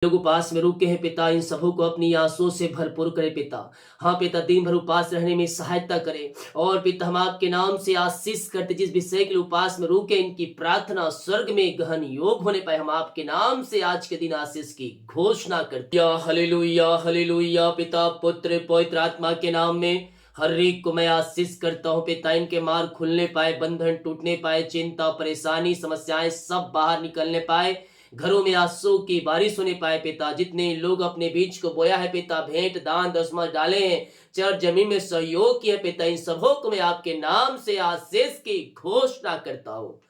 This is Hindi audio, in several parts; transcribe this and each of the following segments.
लोग उपास में रुके हैं पिता, इन सबों को अपनी आंसुओं से भरपूर करे पिता। हाँ पिता, दिन भर उपास रहने में सहायता करे। और पिता, हम आपके नाम से आशीष करते, जिस विषय के लिए उपास में रुके इनकी प्रार्थना स्वर्ग में गहन योग होने पाए, हम आपके नाम से आज के दिन आशीष की घोषणा करते हैं। Hallelujah hallelujah. पिता पुत्र पवित्र आत्मा के नाम में हर एक को मैं आशीष करता हूँ पिता। इनके मार्ग खुलने पाए, बंधन टूटने पाए, चिंता परेशानी समस्याएं सब बाहर निकलने पाए, घरों में आंसू की बारिश होने पाए पिता। जितने लोग अपने बीज को बोया है पिता, भेंट दान दसमल डाले हैं, चर जमीन में सहयोग किया पिता, इन सबों को मैं आपके नाम से आशीष की घोषणा करता हूँ।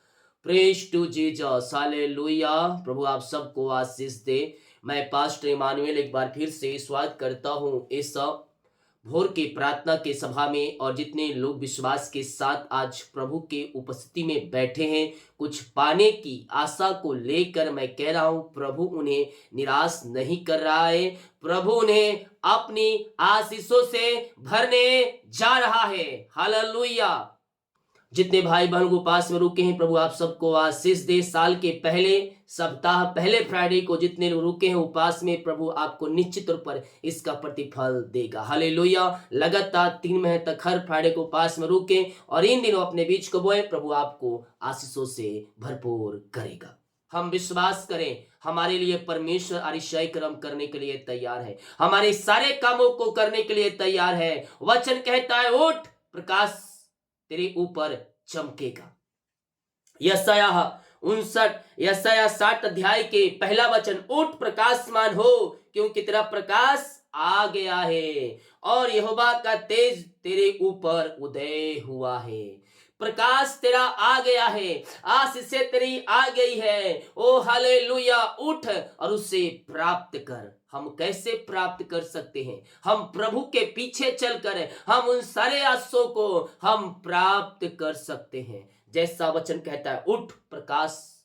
Praise to Jesus, hallelujah. प्रभु आप सबको आशीष दे। मैं पास्टर इमानुएल एक बार फिर से स्वागत करता हूँ इस भोर की प्रार्थना के सभा में। और जितने लोग विश्वास के साथ आज प्रभु के उपस्थिति में बैठे हैं, कुछ पाने की आशा को लेकर, मैं कह रहा हूं प्रभु उन्हें निराश नहीं कर रहा है। प्रभु उन्हें अपनी आशीषों से भरने जा रहा है। हालेलुया। जितने भाई बहन उपास में रुके हैं, प्रभु आप सबको आशीष दे। साल के पहले सप्ताह, पहले फ्राइडे को जितने लोग रुके हैं उपास में, प्रभु आपको निश्चित तौर पर इसका प्रतिफल देगा। हालेलुया। लगातार 3 महीने तक हर फ्राइडे को उपास में रुके और इन दिनों अपने बीच को बोए, प्रभु आपको आशीषों से भरपूर करेगा। हम विश्वास करें, हमारे लिए परमेश्वर अतिशय कर्म करने के लिए तैयार है, हमारे सारे कामों को करने के लिए तैयार है। वचन कहता है, उठ, प्रकाश तेरे ऊपर चमकेगा। यशायाह 60 अध्याय के पहला वचन, उठ प्रकाशमान हो, क्योंकि तेरा प्रकाश आ गया है और यहोवा का तेज तेरे ऊपर उदय हुआ है। प्रकाश तेरा आ गया है, आशीष तेरी आ गई है। ओ हालेलुया। उठ और उसे प्राप्त कर। हम कैसे प्राप्त कर सकते हैं? हम प्रभु के पीछे चलकर हम उन सारे आशीषों को हम प्राप्त कर सकते हैं। जैसा वचन कहता है, उठ प्रकाश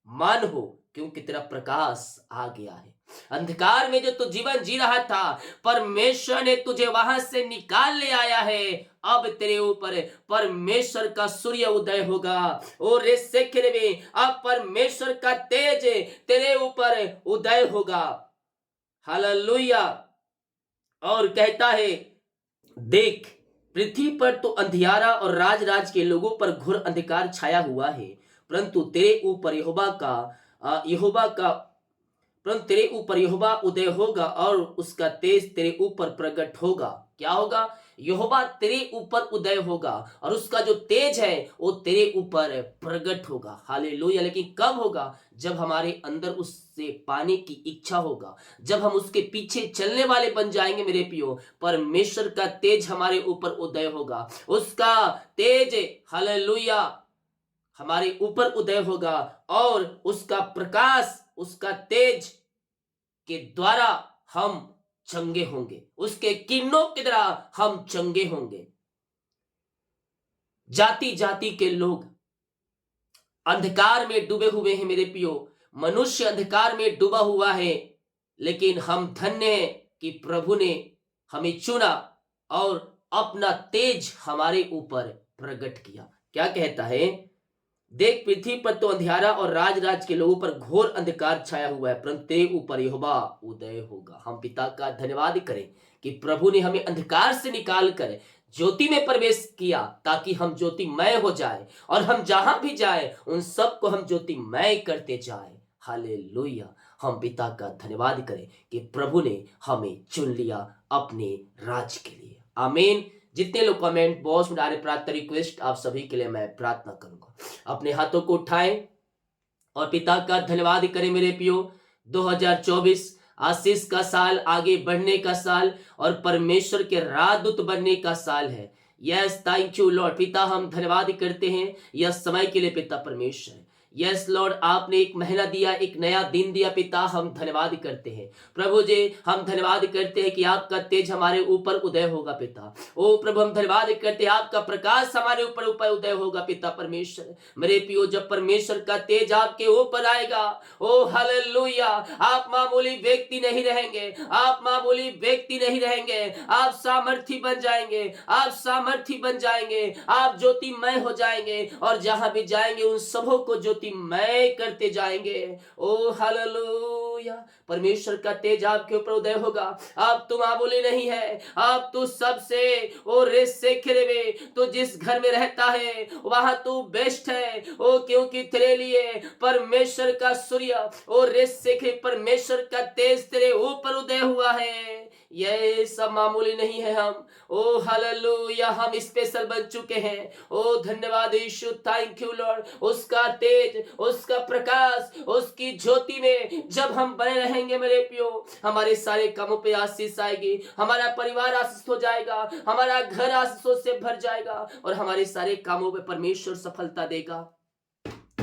मान हो, क्योंकि तेरा प्रकाश आ गया है। अंधकार में जो तू जीवन जी रहा था, परमेश्वर ने तुझे वहां से निकाल ले आया है। अब तेरे ऊपर परमेश्वर का सूर्य उदय होगा और अब परमेश्वर का तेज तेरे ऊपर उदय होगा। हालेलुया। और कहता है, देख, पृथ्वी पर तो अंधियारा और राज राज के लोगों पर घोर अंधकार छाया हुआ है, परंतु तेरे ऊपर यहोवा उदय होगा और उसका तेज तेरे ऊपर प्रकट होगा। क्या होगा? यहोवा तेरे ऊपर उदय होगा और उसका जो तेज है वो तेरे ऊपर प्रकट होगा। हालेलुया। लेकिन कब होगा? जब हमारे अंदर उससे पाने की इच्छा होगा, जब हम उसके पीछे चलने वाले बन जाएंगे। मेरे प्रियो, परमेश्वर का तेज हमारे ऊपर उदय होगा, उसका तेज, हालेलुया, हमारे ऊपर उदय होगा और उसका प्रकाश, उसका तेज के द्वारा हम चंगे होंगे, उसके किरणों की तरह हम चंगे होंगे। जाति जाति के लोग अंधकार में डूबे हुए हैं मेरे पियो, मनुष्य अंधकार में डूबा हुआ है, लेकिन हम धन्य हैं कि प्रभु ने हमें चुना और अपना तेज हमारे ऊपर प्रकट किया। क्या कहता है? देख, पृथ्वी पर तो अंधियारा और राज राज के लोगों पर घोर अंधकार छाया हुआ है, परंतु तेरे ऊपर यहोवा उदय होगा। हम पिता का धन्यवाद करें कि प्रभु ने हमें अंधकार से निकाल कर ज्योति में प्रवेश किया, ताकि हम ज्योतिमय हो जाए और हम जहां भी जाए उन सबको हम ज्योतिमय करते जाए। हालेलुया। हम पिता का धन्यवाद करें कि प्रभु ने हमें चुन लिया अपने राज के लिए। आमीन। जितने लोग कमेंट बॉक्स में डाले प्रार्थना रिक्वेस्ट, आप सभी के लिए मैं प्रार्थना करूंगा। अपने हाथों को उठाएं और पिता का धन्यवाद करें। मेरे पियो, 2024 आशीष का साल, आगे बढ़ने का साल और परमेश्वर के राजदूत बनने का साल है। Yes, thank you Lord. पिता, हम धन्यवाद करते हैं यह समय के लिए पिता परमेश्वर। यस लॉर्ड, आपने एक महीना दिया, एक नया दिन दिया पिता, हम धन्यवाद करते हैं। प्रभु जी, हम धन्यवाद करते हैं कि आपका तेज हमारे ऊपर उदय होगा पिता। ओ प्रभु, हम धन्यवाद करते हैं आपका प्रकाश हमारे ऊपर ऊपर उदय होगा पिता परमेश्वर। मेरे पियो, जब परमेश्वर का तेज आपके ऊपर आएगा, ओ हालेलुया, आप मामूली व्यक्ति नहीं रहेंगे, आप मामूली व्यक्ति नहीं रहेंगे, आप सामर्थी बन जाएंगे, आप सामर्थी बन जाएंगे, आप ज्योतिमय हो जाएंगे और जहां भी जाएंगे उन सबों को ज्योति ज्योतिमय करते जाएंगे। ओ हालेलुया, परमेश्वर का तेज आपके ऊपर उदय होगा। अब तुम मामूली नहीं है, अब तू सबसे ओ रेस से खिरेवे, तो जिस घर में रहता है वहां तू बेस्ट है। ओ क्योंकि तेरे लिए परमेश्वर का सूर्य ओ रेस से खिरे, परमेश्वर का तेज तेरे ऊपर उदय हुआ है। ये सब मामूली नहीं है। हम ओ हालेलुया, हम स्पेशल बन चुके हैं। ओ धन्यवाद यीशु, थैंक यू लॉर्ड। उसका तेज, उसका प्रकाश, उसकी ज्योति में जब हम बने रहेंगे मेरे प्रियो, हमारे सारे कामों पे आशीष आएगी, हमारा परिवार आशीष हो जाएगा, हमारा घर आशीषों से भर जाएगा और हमारे सारे कामों पे परमेश्वर सफलता देगा।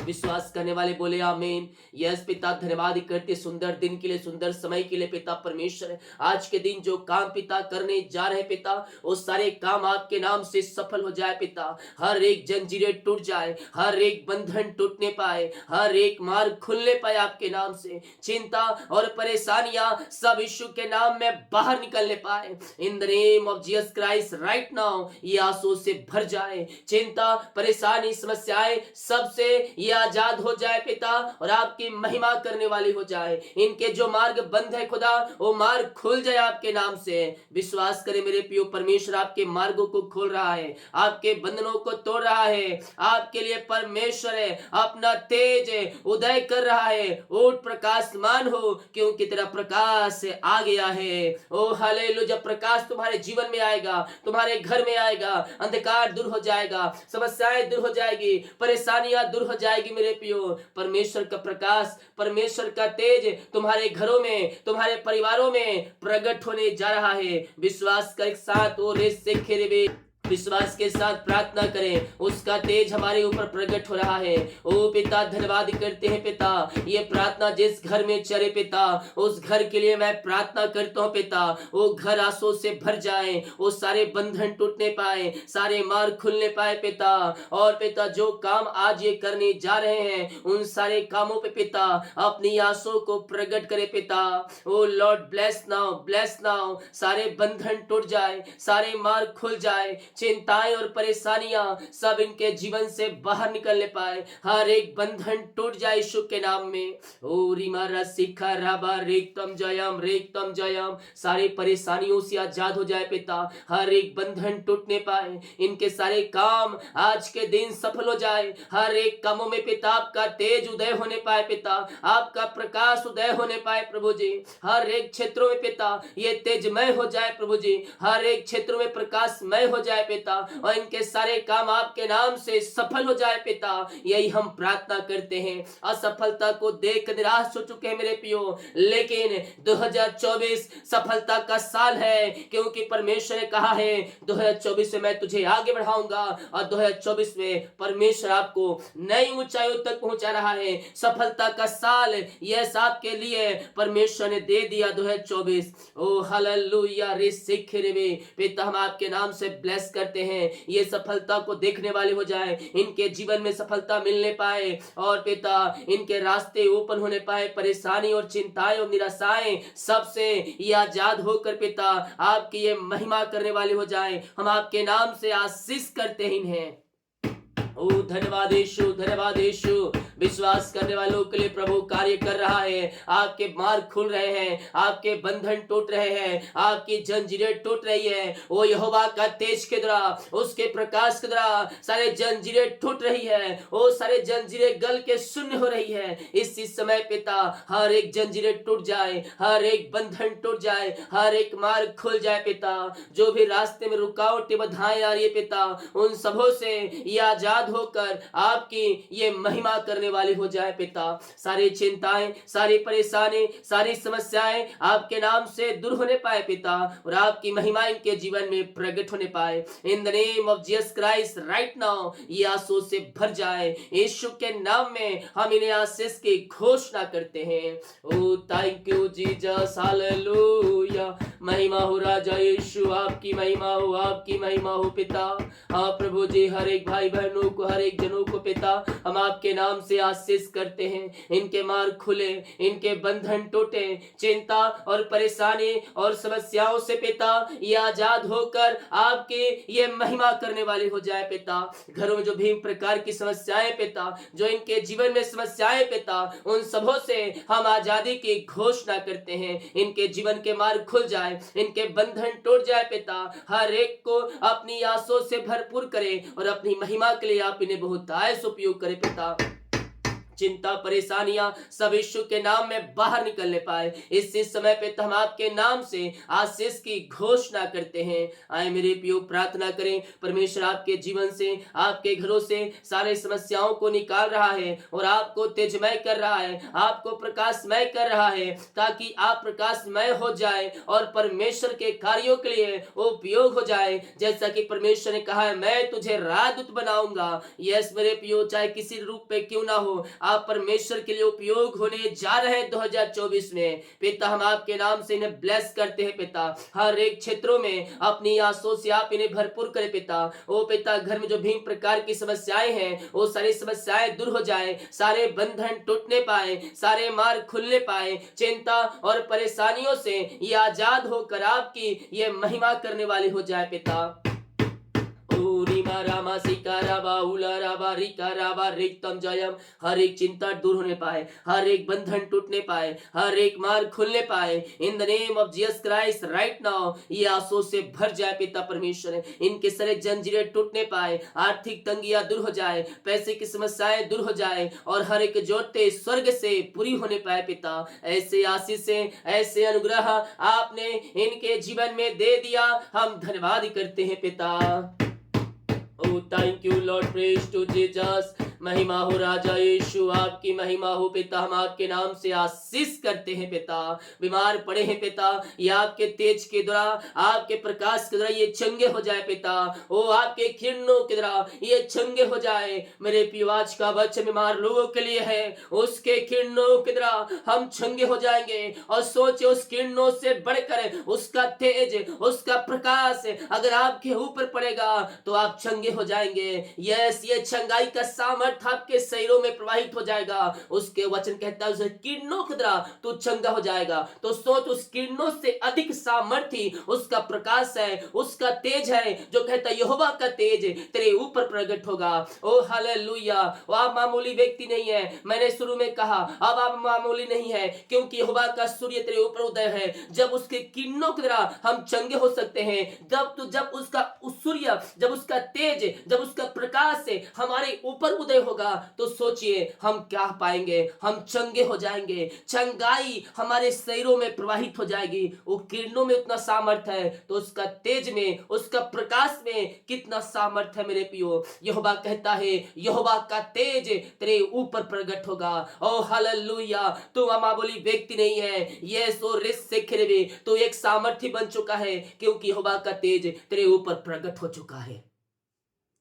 विश्वास करने वाले बोले आमीन। यस पिता, धन्यवाद करते सुंदर दिन के लिए, सुंदर समय के लिए पिता परमेश्वर। आज के दिन जो काम पिता करने जा रहे पिता, वो सारे काम आपके नाम से सफल हो जाए पिता। हर एक जंजीरें टूट जाए, हर एक बंधन टूटने पाए, हर एक मार्ग खुलने पाए आपके नाम से। चिंता और परेशानियां सब यीशु के नाम में बाहर निकलने पाए। इन the name of Jesus Christ right now ये आंसू से भर जाए। चिंता, परेशानी, समस्याएं सबसे ये आजाद हो जाए पिता और आपकी महिमा करने वाली हो जाए। इनके जो मार्ग बंद है खुदा, वो मार्ग खुल जाए आपके नाम से। विश्वास करें मेरे प्रियो, परमेश्वर आपके मार्गों को खोल रहा है, आपके बंधनों को तोड़ रहा है। आपके लिए परमेश्वर है अपना तेज उदय कर रहा है। उठ प्रकाशमान हो, क्योंकि तेरा प्रकाश आ गया है। ओ हालेलुया, जब प्रकाश तुम्हारे जीवन में आएगा, तुम्हारे घर में आएगा, अंधकार दूर हो जाएगा, समस्याएं दूर हो जाएगी, परेशानियां दूर हो जाएगी मेरे प्रियो। परमेश्वर का प्रकाश, परमेश्वर का तेज तुम्हारे घरों में, तुम्हारे परिवारों में प्रकट होने जा रहा है। विश्वास का एक साथ ओ रेस से खेरे, विश्वास के साथ प्रार्थना करें, उसका तेज हमारे ऊपर प्रकट हो रहा है। ओ पिता, धन्यवाद करते हैं पिता, ये प्रार्थना जिस घर में चले पिता, उस घर के लिए मैं प्रार्थना करता हूँ पिता। वो घर आंसू से भर जाए, वो सारे बंधन टूटने पाए, सारे मार्ग खुलने पाए पिता। और पिता, जो काम आज ये करने जा रहे हैं, उन सारे कामों पे पिता अपनी आंसू को प्रकट करे पिता। Oh Lord, bless now, bless now. सारे बंधन टूट जाए, सारे मार्ग खुल जाए, चिंताएं और परेशानियां सब इनके जीवन से बाहर निकलने पाए, हर एक बंधन टूट जाए यीशु के नाम में। ओ रिमारा सिखा राबा रेक्तम जयम, रेक्तम जयम। सारी परेशानियों से आजाद हो जाए पिता, हर एक बंधन टूटने पाए, इनके सारे काम आज के दिन सफल हो जाए। हर एक कामों में पिता आपका तेज उदय होने पाए पिता, आपका प्रकाश उदय होने पाए प्रभु जी। हर एक क्षेत्रों में पिता ये तेजमय हो जाए प्रभु जी, हर एक क्षेत्रों में प्रकाशमय हो जाए पिता, और इनके सारे काम आपके नाम से सफल हो जाए पिता। यही हम प्रार्थना करते हैं। असफलता को देख निराश हो चुके हैं मेरे पियो, लेकिन 2024 सफलता का साल है, क्योंकि परमेश्वर ने कहा है 2024 में मैं तुझे आगे बढ़ाऊंगा, और 2024 में परमेश्वर आपको नई ऊंचाइयों तक पहुंचा रहा है। सफलता का साल यस आपके लिए परमेश्वर ने दे दिया 2024। ओ हालेलुया रे सिखरेवे पिता, हम आपके नाम से ब्लेस करते हैं। ये सफलता को देखने वाले हो जाए, इनके जीवन में सफलता मिलने पाए, और पिता इनके रास्ते ओपन होने पाए, परेशानी और चिंताएं और निराशाएं सबसे ये आजाद होकर पिता आपकी ये महिमा करने वाले हो जाए। हम आपके नाम से आशीष करते हैं इन्हें। ओ धन्यवाद यीशु, धन्यवाद यीशु। विश्वास करने वालों के लिए प्रभु कार्य कर रहा है। आपके मार्ग खुल रहे हैं, आपके बंधन टूट रहे हैं, आपकी जंजीरें टूट रही है। ओ यहोवा का तेज के द्वारा, उसके प्रकाश के द्वारा सारे जंजीरें टूट रही है। ओ सारे जंजीरें गल के शून्य हो रही है। इसी समय पिता हर एक जंजीरें टूट जाए, हर एक बंधन टूट जाए, हर एक मार्ग खुल जाए पिता। जो भी रास्ते में रुकावटें बाधाएं आ रही है पिता, उन सबों से ये आजाद होकर आपकी ये महिमा करने वाली हो जाए पिता। सारी चिंताएं, सारी परेशानी, सारी समस्याएं आपके नाम से दूर होने पाए पिता, और आपकी महिमा इनके जीवन में प्रकट होने पाए। इन the name of Jesus Christ right now ये आंसू से भर जाए। यीशु के नाम में हम इन्हें आशीष की घोषणा करते हैं। ओ थैंक यू जीसस, हालेलुया। महिमा हो राजा यीशु, आपकी महिमा हो, आपकी महिमा हो पिता। हाँ प्रभु जी, हर एक भाई बहनों को, हर एक जनों को पिता हम आपके नाम से आशीष करते हैं। इनके मार्ग खुले, इनके बंधन टूटे, चिंता और परेशानी और समस्याओं से पिता ये आजाद होकर आपकी ये महिमा करने वाले हो जाए पिता। घरों में जो भी प्रकार की समस्याएं पिता, जो इनके जीवन में समस्याएं पिता, उन सबों से हम आजादी की घोषणा करते हैं। इनके जीवन के मार्ग खुल जाए, इनके बंधन टूट जाए पिता। हर एक को अपनी आशों से भरपूर करे और अपनी महिमा के लिए आप इन्हें बहुतायत उपयोग करें पिता। चिंता परेशानियां सब यीशु के नाम में बाहर निकलने पाए। इसी समय पे हम आपके नाम से आशीष की घोषणा करते हैं। आए मेरे प्रियो, प्रार्थना करें, परमेश्वर आपके जीवन से, आपके घरों से सारे समस्याओं को निकाल रहा है और आपको तेजमय कर रहा है, आपको प्रकाशमय कर रहा है, ताकि आप प्रकाशमय हो जाए और परमेश्वर के कार्यों के लिए उपयोग हो जाए। जैसा कि परमेश्वर ने कहा है, मैं तुझे राजदूत बनाऊंगा। यस मेरे प्रियो, चाहे किसी रूप पे क्यों ना हो, आप परमेश्वर के लिए उपयोग होने जा रहे हैं 2024 में। पिता हम आपके नाम से इन्हें ब्लेस करते हैं पिता। हर एक क्षेत्रों में अपनी आशों से आप इन्हें भरपूर करें पिता। ओ पिता, घर में जो भी प्रकार की समस्याएं हैं, वो सारी समस्याएं दूर हो जाए, सारे बंधन टूटने पाए, सारे मार्ग खुलने पाए, चिंता और परेशानियों से ये आजाद होकर आपकी ये महिमा करने वाले हो जाए पिता। रामा सिकाराबा उलाराबा रिकाराबा रिक्तम जयम। हर एक चिंता दूर होने पाए, हर एक बंधन टूटने पाए, हर एक मार्ग खुलने पाए। इन the name of Jesus Christ right now ये आंसू से भर जाए पिता परमेश्वर। इनके सारे जंजीरें टूटने पाए, आर्थिक तंगियां दूर हो जाए, पैसे की समस्याएं दूर हो जाए और हर एक जोते स्वर्ग से पूरी होने पाए पिता। ऐसे आशीष से, ऐसे अनुग्रह आपने इनके जीवन में दे दिया, हम धन्यवाद करते हैं पिता। Oh, thank you, Lord. Praise to Jesus. महिमा हो राजा यीशु, आपकी महिमा हो पिता। हम आपके नाम से आशीष करते हैं पिता। बीमार पड़े हैं पिता, ये आपके तेज के द्वारा, आपके प्रकाश के द्वारा ये चंगे हो जाए पिता। ओ आपके किरणों के द्वारा ये चंगे हो जाए। मेरे प्रिय, आज का वचन बीमार लोगों के लिए है। उसके किरणों के द्वारा हम चंगे हो जाएंगे। और सोचे, उस किरणों से बढ़कर उसका तेज, उसका प्रकाश अगर आपके ऊपर पड़ेगा तो आप चंगे हो जाएंगे। यस, ये चंगाई का सामर्थ्य आपके शरीरों में प्रवाहित हो जाएगा। उसके वचन कहता है, उस किरणों के द्वारा तू चंगा हो जाएगा। तो सोच, उस किरणों से अधिक सामर्थ्य उसका प्रकाश है, उसका तेज है, जो कहता है यहोवा का तेज तेरे ऊपर प्रकट होगा। ओ हालेलुया। वो आप मामूली व्यक्ति नहीं है। मैंने शुरू में कहा, अब आप मामूली नहीं है, क्योंकि यहोवा का सूर्य तेरे ऊपर उदय है। जब उसके किरणों के द्वारा हम चंगे हो सकते हैं, जब उसका सूर्य, जब उसका तेज, जब उसका प्रकाश से हमारे ऊपर उदय होगा, तो सोचिए हम क्या पाएंगे। हम चंगे हो जाएंगे, चंगाई हमारे शरीरों में प्रवाहित हो जाएगी। वो किरणों में उतना सामर्थ्य है, तो उसका तेज में, उसका प्रकाश में कितना सामर्थ्य है मेरे प्रियो। यहोवा कहता है, यहोवा का तेज तेरे ऊपर प्रकट होगा। ओ हालेलुया। तू अमामूली व्यक्ति नहीं है। ये सो रिस से खिरवे, तू एक सामर्थ्य बन चुका है, क्योंकि यहोवा का तेज तेरे ऊपर प्रकट हो चुका है।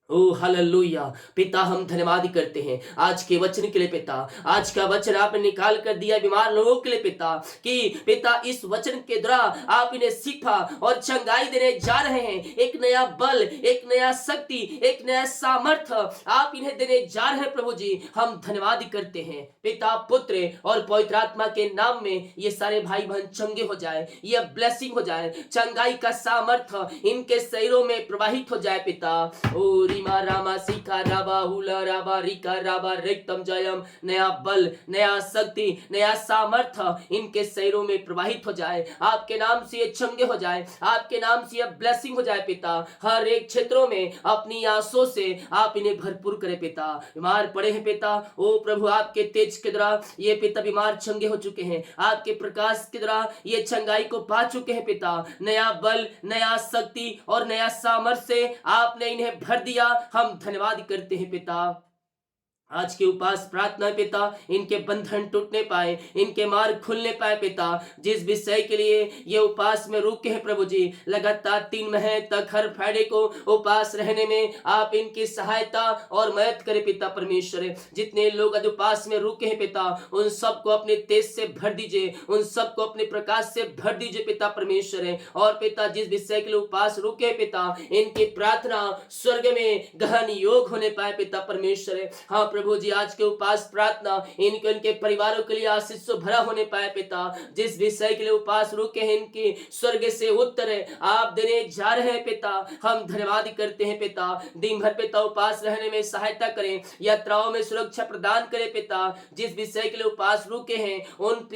ओ हालेलुया। पिता हम धन्यवाद करते हैं आज के वचन के लिए पिता। आज का वचन आपने निकाल कर दिया बीमार लोगों के लिए पिता, कि पिता इस वचन के द्वारा आप इन्हें शिफा और चंगाई देने जा रहे हैं। एक नया बल, एक नया शक्ति, एक नया सामर्थ्य आप इन्हें देने जा रहे हैं प्रभु जी। हम धन्यवाद करते हैं पिता, पुत्र और पवित्र आत्मा के नाम में। ये सारे भाई बहन चंगे हो जाए, ये ब्लेसिंग हो जाए, चंगाई का सामर्थ्य इनके शरीरों में प्रवाहित हो जाए पिता। ओ रामा सीखा राबा हुला राबा रिका राबा रिक्तम जयम। नया बल, नया शक्ति, नया सामर्थ्य इनके शरीरों में प्रवाहित हो जाए। आपके नाम से ये चंगे हो जाए, आपके नाम से ये ब्लेसिंग हो जाए पिता। हर एक क्षेत्रों में अपनी आंसू से आप इन्हें भरपूर करें पिता। बीमार पड़े हैं पिता, ओ प्रभु आपके तेज के द्वारा ये पिता बीमार चंगे हो चुके हैं। आपके प्रकाश के द्वारा ये चंगाई को पा चुके हैं पिता। नया बल, नया शक्ति और नया सामर्थ्य से आपने इन्हें भर दिया। हम धन्यवाद करते हैं पिता। आज के उपास प्रार्थना पिता इनके बंधन टूटने पाए, इनके मार्ग खुलने पाए पिता। जिस विषय के लिए ये उपास में रुके हैं प्रभु जी, लगातार 3 महीने तक हर फ्राइडे को उपास रहने में आप इनकी सहायता और मदद करें पिता परमेश्वर। जितने लोग आज उपास में रुके हैं पिता, उन सबको अपने तेज से भर दीजिए, उन सबको अपने प्रकाश से भर दीजिए पिता परमेश्वर। और पिता जिस विषय के लिए उपास रुके पिता, इनकी प्रार्थना स्वर्ग में गहन योग होने पाए पिता परमेश्वर। हाँ प्रभु जी, आज के उपास प्रार्थना इनके परिवारों के लिए आशीष से भरा होने पाए पिता। जिस विषय के लिए उपास रुके हैं, इनकी स्वर्ग से उत्तर आप देने जा रहे हैं पिता। हम धन्यवाद करते हैं पिता। दिन भर पिता उपास रहने में सहायता करें, यात्राओं में सुरक्षा प्रदान करें पिता। जिस विषय के लिए उपास रुके हैं, उन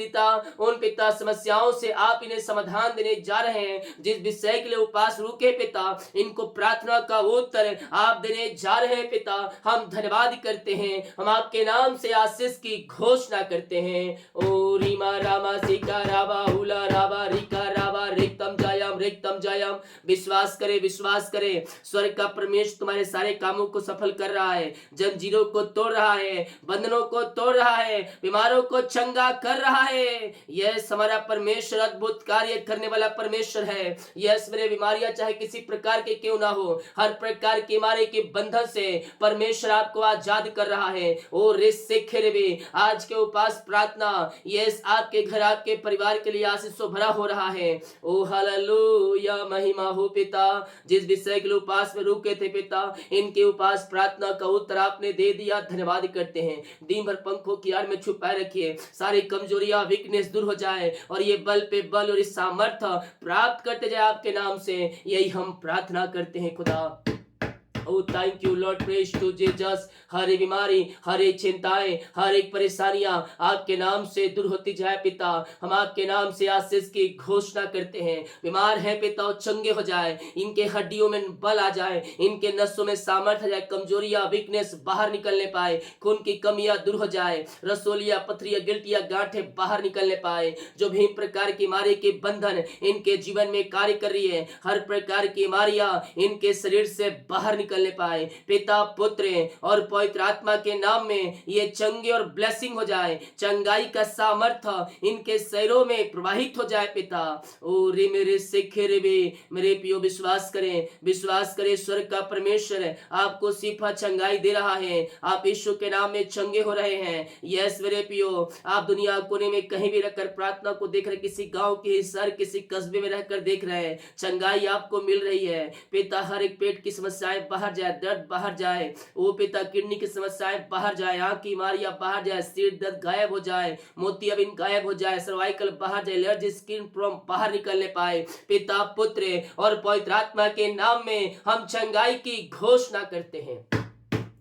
पिता समस्याओं से आप इन्हें समाधान देने जा रहे हैं। जिस विषय के लिए उपास रुके पिता, इनको प्रार्थना का उत्तर आप देने जा रहे हैं पिता। हम धन्यवाद करते हैं, हम आपके नाम से आशीष की घोषणा करते हैं। ओ रीमा रामा सिका रावा हुला रावा रिका रावा रिक्तम जायम। विश्वास करे स्वर्ग का परमेश्वर तुम्हारे सारे कामों को सफल कर रहा है, जंजीरों को तोड़ रहा है, बंधनों को तोड़ रहा है, बीमारों को चंगा कर रहा है। यह हमारा परमेश्वर अद्भुत कार्य करने वाला परमेश्वर है। यह मेरे बीमारियां चाहे किसी प्रकार के क्यों ना हो, हर प्रकार की बीमारी के बंधन से परमेश्वर आपको आजाद कर रहा है। ओ आज के उपास प्रार्थना यस आपके घर आपके परिवार के लिए आशीष से भरा हो रहा है। ओ हालेलुया, महिमा हो पिता। जिस विषय के लिए उपास में रुके थे पिता, इनके उपास प्रार्थना का उत्तर आपने दे दिया, धन्यवाद करते हैं। दिन भर पंखों की आड़ में छुपाए रखिए, सारी कमजोरियां वीकनेस दूर हो जाए और ये बल पे बल और इस सामर्थ्य प्राप्त करते जाए आपके नाम से। यही हम प्रार्थना करते हैं खुदा। Oh, thank you Lord, praise to Jesus। हर एक बीमारी, हर एक चिंताएं, हर एक परेशानियां आपके नाम से दूर होती जाए पिता। हम आपके नाम से आशीष की घोषणा करते हैं। बीमार है पिता, और चंगे हो जाए, इनके हड्डियों में बल आ जाए, इनके नसों में सामर्थ्य आ जाए, कमजोरियां वीकनेस बाहर निकलने पाए, खून की कमियां दूर हो जाए, रसोलिया पथरिया गिल्टिया गांठे बाहर निकलने पाए। जो भी प्रकार की बीमारी के बंधन इनके जीवन में कार्य कर रही है, हर प्रकार की बीमारियां इनके शरीर से बाहर निकलने पाए पिता, पुत्र और पवित्र आत्मा के नाम में ये चंगे और ब्लेसिंग हो जाए। चंगाई का सामर्थ्य इनके शरीरों में प्रवाहित हो जाए पिता। ओ रे मेरे सिखे रे बे, मेरे पियो विश्वास करें स्वर्ग का परमेश्वर आपको सिफा चंगाई दे रहा है। आप यीशु के नाम में चंगे हो रहे हैं। यस मेरे पियो, आप दुनिया कोने में कहीं भी रहकर प्रार्थना को देख रहे, किसी गांव के शहर किसी कस्बे में रहकर देख रहे हैं, चंगाई आपको मिल रही है पिता। हर एक पेट की समस्याएं बाहर जाए, दर्द बाहर जाए, ओ पिता किडनी की समस्याएं बाहर जाए, आंख की बीमारियां बाहर जाए, सिर दर्द गायब हो जाए, मोतियाबिंद गायब हो जाए, सर्वाइकल बाहर जाए, एलर्जी स्किन प्रॉब्लम बाहर निकलने पाए पिता, पुत्र और पवित्र आत्मा के नाम में हम चंगाई की घोषणा करते हैं।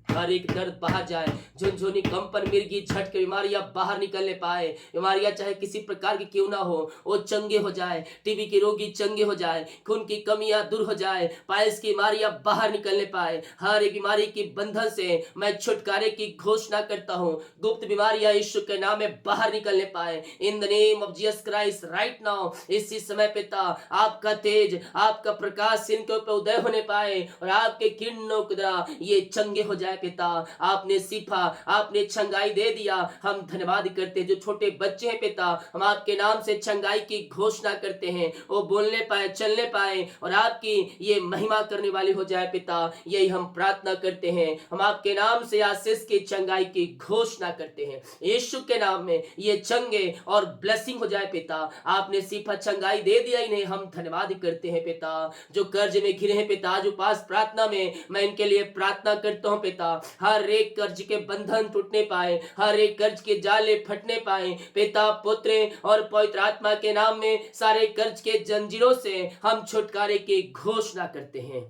हर एक दर्द बाहर जाए, झुनझुनी कंपन मिर्गी झटके बीमारियां बाहर निकलने पाए। बीमारियां चाहे किसी प्रकार की क्यों ना हो, वो चंगे हो जाए। टीबी के रोगी चंगे हो जाए, खून की कमियां दूर हो जाए, पायल्स की बीमारियां बाहर निकलने पाए। हर एक बीमारी की बंधन से मैं छुटकारे की घोषणा करता हूँ। गुप्त बीमारियां यीशु के नाम में बाहर निकलने पाए। इन the name of Jesus Christ right now, इसी समय पिता आपका तेज, आपका प्रकाश इनके ऊपर उदय होने पाए और आपके किरणों के द्वारा ये चंगे हो जाए पिता। आपने सिफा, आपने चंगाई दे दिया, हम धन्यवाद करते हैं। जो छोटे बच्चे हैं पिता, हम आपके नाम से चंगाई की घोषणा करते हैं, वो बोलने पाए, चलने पाए और आपकी ये महिमा करने वाले हो जाए पिता। यही हम प्रार्थना करते हैं। हम आपके नाम से आशीष की चंगाई की घोषणा करते हैं। यीशु के नाम में ये चंगे और ब्लेसिंग हो जाए पिता। आपने सिफा चंगाई दे दिया इन्हें, हम धन्यवाद करते हैं पिता। जो कर्ज में घिरे हैं पिता, आज उपास प्रार्थना में मैं इनके लिए प्रार्थना करता हूं पिता। हर एक कर्ज के बंधन टूटने पाए, हर एक कर्ज के जाले फटने पाए पिता, पुत्र और पवित्र आत्मा के नाम में सारे कर्ज के जंजीरों से हम छुटकारे की घोषणा करते हैं।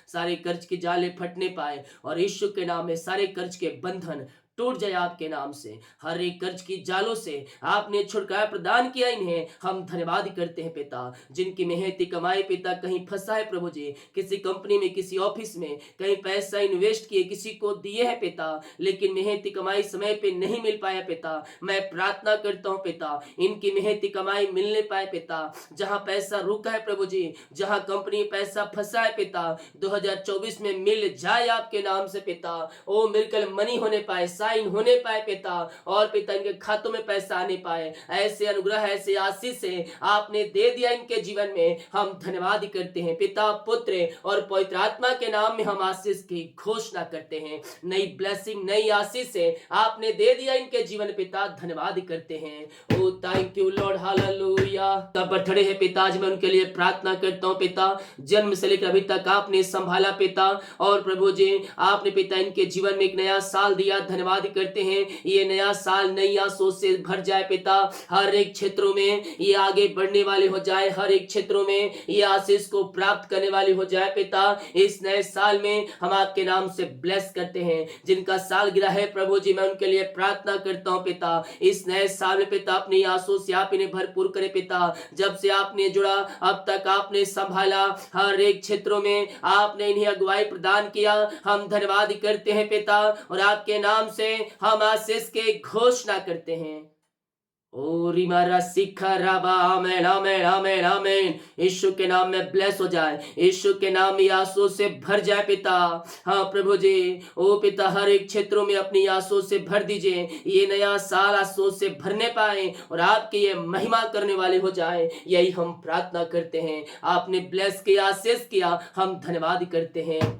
सारे कर्ज के जाले फटने पाए और यीशु के नाम में सारे कर्ज के बंधन टूट जाए आपके नाम से। हर एक कर्ज की जालों से आपने छुटकारा प्रदान किया इन्हें हम धन्यवाद करते हैं पिता। जिनकी मेहनती कमाई पिता कहीं फंसा है प्रभु जी, किसी कंपनी में, किसी ऑफिस में, कहीं पैसा इन्वेस्ट किए, किसी को दिए हैं पिता, लेकिन मेहनती कमाई समय पे नहीं मिल पाया पिता। मैं प्रार्थना करता हूँ पिता, इनकी मेहनती कमाई मिलने पाए पिता। जहां पैसा रुका है प्रभु जी, जहां कंपनी में पैसा फंसा है पिता, 2024 में मिल जाए आपके नाम से पिता। ओ मिरेकल मनी होने पाए, साइन होने पाए पिता, और पिता इनके खातों में पैसा आने पाए। ऐसे अनुग्रह, ऐसे आशीष से आपने दे दिया इनके जीवन में, हम धन्यवाद करते हैं पिता, पुत्र और पवित्र आत्मा के नाम में हम आशीष की घोषणा करते हैं। नई ब्लेसिंग, नई आशीष से आपने दे दिया इनके जीवन पिता, धन्यवाद करते हैं। ओ थैंक यू लॉर्ड, हालेलुया। तब खड़े हैं पिता, आज मैं उनके लिए प्रार्थना करता हूं पिता। जन्म से लेकर अभी तक आपने संभाला पिता, और प्रभु जी आपने पिता इनके जीवन में एक नया साल दिया, धन्यवाद करते हैं। ये नया साल नई आशीषों से भर जाए पिता। हर एक क्षेत्रों में ये आगे बढ़ने वाले हो जाए, हर एक क्षेत्रों में ये आशीष को प्राप्त करने वाले हो जाए पिता। इस नए साल में हम आपके नाम से ब्लेस करते हैं। जिनका साल गिरा है प्रभु जी, मैं उनके लिए प्रार्थना करता हूं पिता। इस नए साल में पिता अपनी आशीषों से आप इन्हें भरपूर करें पिता। जब से आपने जुड़ा अब तक आपने संभाला, हर एक क्षेत्रों में आपने इन्हें अगुवाई प्रदान किया, हम धन्यवाद करते हैं पिता। और आपके नाम से हम आशीष के घोषणा करते हैं। ओ रिमारा सिखा राबा, आमेन आमेन आमेन आमेन। यीशु के नाम में ब्लेस हो जाए, यीशु के नाम में आंसू से भर जाए पिता। हाँ प्रभु जी, ओ पिता हर एक क्षेत्रों में अपनी आंसू से भर दीजिए। ये नया साल आंसू से भरने पाए और आपकी ये महिमा करने वाले हो जाए, यही हम प्रार्थना करते हैं। आपने ब्लेस किया, आशीष किया, हम धन्यवाद करते हैं।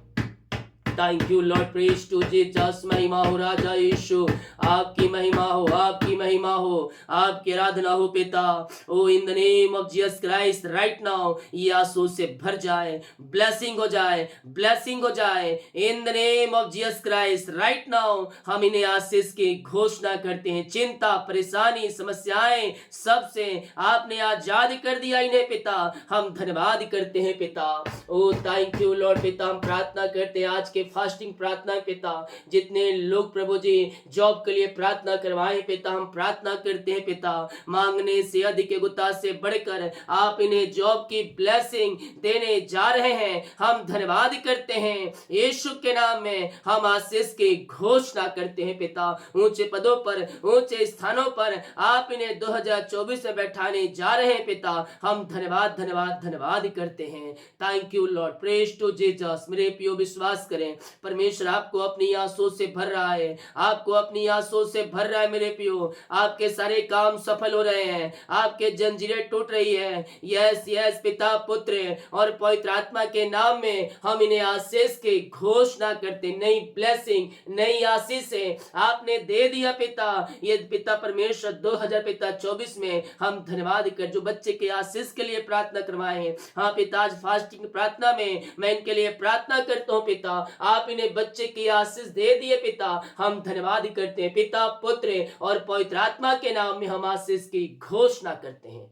Thank you Lord, praise to Jesus. महिमा हो राजा यीशु, आपकी महिमा हो, आपकी महिमा हो, आपकी आराधना हो पिता। Oh in the name of Jesus Christ right now ये आंसू से भर जाए, ब्लेसिंग हो जाए, ब्लेसिंग हो जाए। इन the name of Jesus Christ right now हम इन्हें आशीष की घोषणा करते हैं। चिंता, परेशानी, समस्याएं सबसे आपने आजाद कर दिया इन्हें पिता, हम धन्यवाद करते हैं पिता। ओ थैंक यू लॉर्ड पिता। हम प्रार्थना करते हैं आज के फास्टिंग प्रार्थना पिता, जितने लोग प्रभु जी जॉब के लिए प्रार्थना करवाए पिता, हम प्रार्थना करते हैं पिता, मांगने से अधिक गुता से बढ़कर आप इन्हें जॉब की ब्लेसिंग देने जा रहे हैं, हम धन्यवाद करते हैं। यीशु के नाम में हम आशीष की घोषणा करते हैं पिता। ऊंचे पदों पर, ऊंचे स्थानों पर आप इन्हें 2024 में बैठाने जा रहे हैं पिता, हम धन्यवाद धन्यवाद धन्यवाद करते हैं। Thank you Lord, praise to Jesus. मेरे प्रियो विश्वास करें, परमेश्वर आपको अपनी आंसू से भर रहा है, आपको अपनी आंसू से भर रहा है मेरे प्रियो। आपके सारे काम सफल हो रहे हैं, आपके जंजीरें टूट रही है। यस यस पिता, पुत्र और पवित्र आत्मा के नाम में हम इन्हें आशीष की घोषणा करते। नई ब्लेसिंग, नई आशीष से आपने दे दिया पिता। ये पिता परमेश्वर 2024 में हम धन्यवाद कर, जो बच्चे के आशीष के लिए प्रार्थना करवाए हैं। हाँ पिता, आज फास्टिंग प्रार्थना में मैं इनके लिए प्रार्थना करता हूँ पिता, आप इन्हें बच्चे की आशीष दे दिए पिता, हम धन्यवाद करते हैं पिता, पुत्र और पवित्र आत्मा के नाम में हम आशीष की घोषणा करते हैं।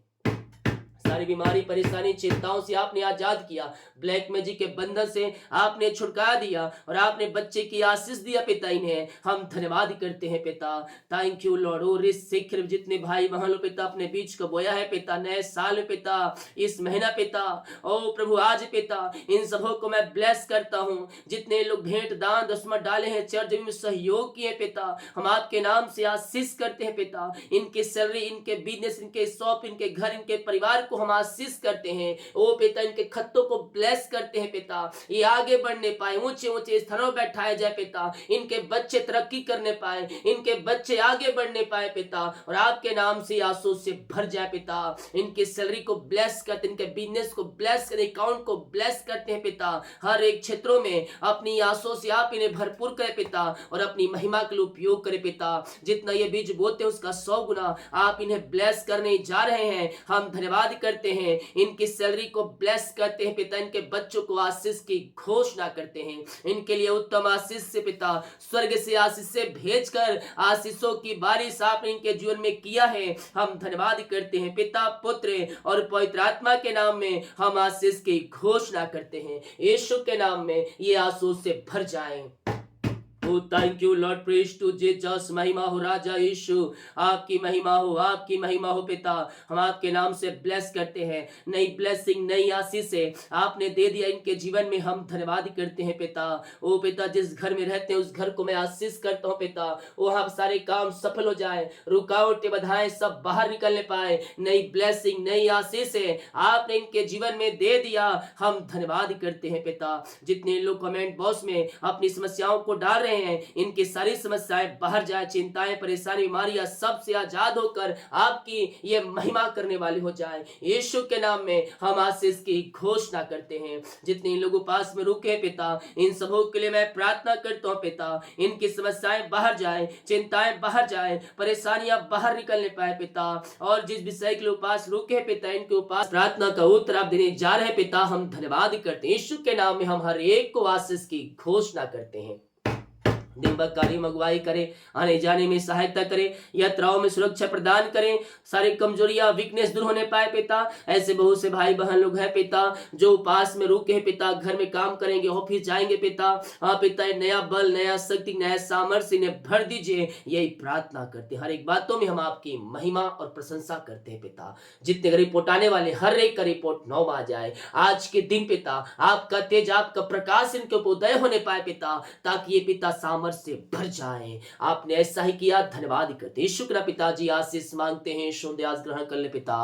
सारी बीमारी, परेशानी, चिंताओं से आपने आजाद किया, ब्लैक मैजिक के बंधन से आपने छुटकारा दिया और आपने बच्चे की आशीष दिया पिता। इन्हें हम धन्यवाद करते हैं पिता। Thank you Lord. और इस शीघ्र जितने भाई बहन लो पिता अपने बीच को बोया है पिता, नए साल में पिता, इस महीना पिता, ओ प्रभु आज पिता इन सबों को मैं ब्लेस करता हूँ। जितने लोग भेंट, दान, दशमलव डाले हैं, चर्च में सहयोग किए पिता, हम आपके नाम से आशीष करते हैं पिता। इनके सैलरी, इनके बिजनेस, इनके शॉप, इनके घर, इनके परिवार को हम आशीष करते हैं। ओ पिता, इनके खत्तों को ब्लेस करते हैं पिता, ये आगे बढ़ने पाए, ऊंचे ऊंचे स्थानों बैठाए जाए पिता, इनके बच्चे तरक्की करने पाए, इनके बच्चे आगे बढ़ने पाए पिता, और आपके नाम से आशीष से भर जाए पिता। इनकी सैलरी को ब्लेस करते, इनके बिजनेस को ब्लेस करते, अकाउंट को ब्लेस करते हैं पिता। हर एक क्षेत्रों में अपनी आशीष से आप इन्हें भरपूर करें पिता, और अपनी महिमा के लिए उपयोग करें पिता। जितना ये बीज बोते हैं उसका 100 गुना आप इन्हें ब्लेस करने जा रहे हैं, हम धन्यवाद करते हैं। इनकी सैलरी को ब्लेस करते हैं पिता, इनके बच्चों को आशीष की घोषणा करते हैं। इनके लिए उत्तम आशीष से पिता, स्वर्ग से आशीष से भेजकर आशीषों की बारिश आपने इनके जीवन में किया है, हम धन्यवाद करते हैं पिता, पुत्र और पवित्र आत्मा के नाम में हम आशीष की घोषणा करते हैं। यीशु के नाम में ये आशीष से भर जाएं। Oh thank you Lord, praise to Jesus. महिमा हो राजा यीशु, आपकी महिमा हो, आपकी महिमा हो पिता। हम आपके नाम से ब्लेस करते हैं, नई ब्लेसिंग, नई आशीष से आपने दे दिया इनके जीवन में, हम धन्यवाद करते हैं पिता। ओ पिता, जिस घर में रहते हैं उस घर को मैं आशीष करता हूँ पिता। वहाँ सारे काम सफल हो जाए, रुकावटें बाधाएं सब बाहर निकलने पाए, नई ब्लेसिंग, नई आशीष से आपने इनके जीवन में दे दिया, हम धन्यवाद करते हैं पिता। जितने लोग कमेंट बॉक्स में अपनी समस्याओं को डाल रहे हैं, इनकी सारी समस्याएं बाहर जाए, चिंताएं, परेशानी, बीमारियां सबसे आजाद होकर आपकी ये महिमा करने वाली हो जाए। यीशु के नाम में हम आशीष की घोषणा करते हैं। जितने लोग पास में रुके हैं पिता, इन सबों के लिए मैं प्रार्थना करता हूँ पिता, इनकी समस्याएं बाहर जाए, चिंताएं बाहर जाए, परेशानियां बाहर निकलने पाए पिता। और जिस विषय के लिए उपास रुके पिता, इनके उपास प्रार्थना का उत्तर आप देने जा रहे हैं पिता, हम धन्यवाद करते हैं। यीशु के नाम में हम हर एक को आशीष की घोषणा करते हैं। दिन भर कार्य अगुवाई करे, आने जाने में सहायता करे, यात्राओं में सुरक्षा प्रदान करें, सारी कमजोरियां, वीकनेस दूर होने पाए पिता। ऐसे बहुत से भाई बहन लोग हैं पिता जो उपास में रुके हैं पिता, घर में काम करेंगे, ऑफिस जाएंगे पिता। हाँ पिता, नया बल, नया शक्ति, नया सामर्थ्य इन्हें भर दीजिए, यही प्रार्थना करते हैं। हर एक बातों में हम आपकी महिमा और प्रशंसा करते हैं पिता। जितने रिपोर्ट आने वाले हर एक का रिपोर्ट 9 आ जाए आज के दिन पिता। आपका तेज, आपका प्रकाश इनके ऊपर उदय होने पाए पिता, ताकि ये पिता सामर्थ्य से भर जाए। आपने ऐसा ही किया, धन्यवाद करते हैं। शुक्र पिताजी, आशीष मांगते हैं, शुद्ध ग्रहण कर ले पिता,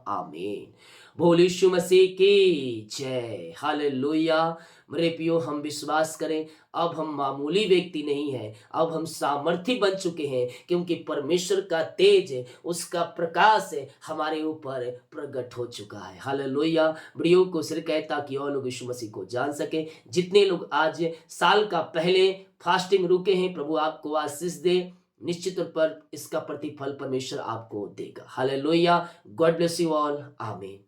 आमीन। बोल यीशु मसीह की जय, हालेलुया। मेरे प्रियो, हम विश्वास करें, अब हम मामूली व्यक्ति नहीं हैं, अब हम सामर्थी बन चुके हैं, क्योंकि परमेश्वर का तेज, उसका प्रकाश हमारे ऊपर प्रकट हो चुका है। हालेलुया। वीडियो को सिर कहता कि और लोग यीशु मसीह को जान सके। जितने लोग आज साल का पहले फास्टिंग रुके हैं, प्रभु आपको आशीष दे। निश्चित तौर पर इसका प्रतिफल परमेश्वर आपको देगा। Hallelujah. God bless you all, आमीन।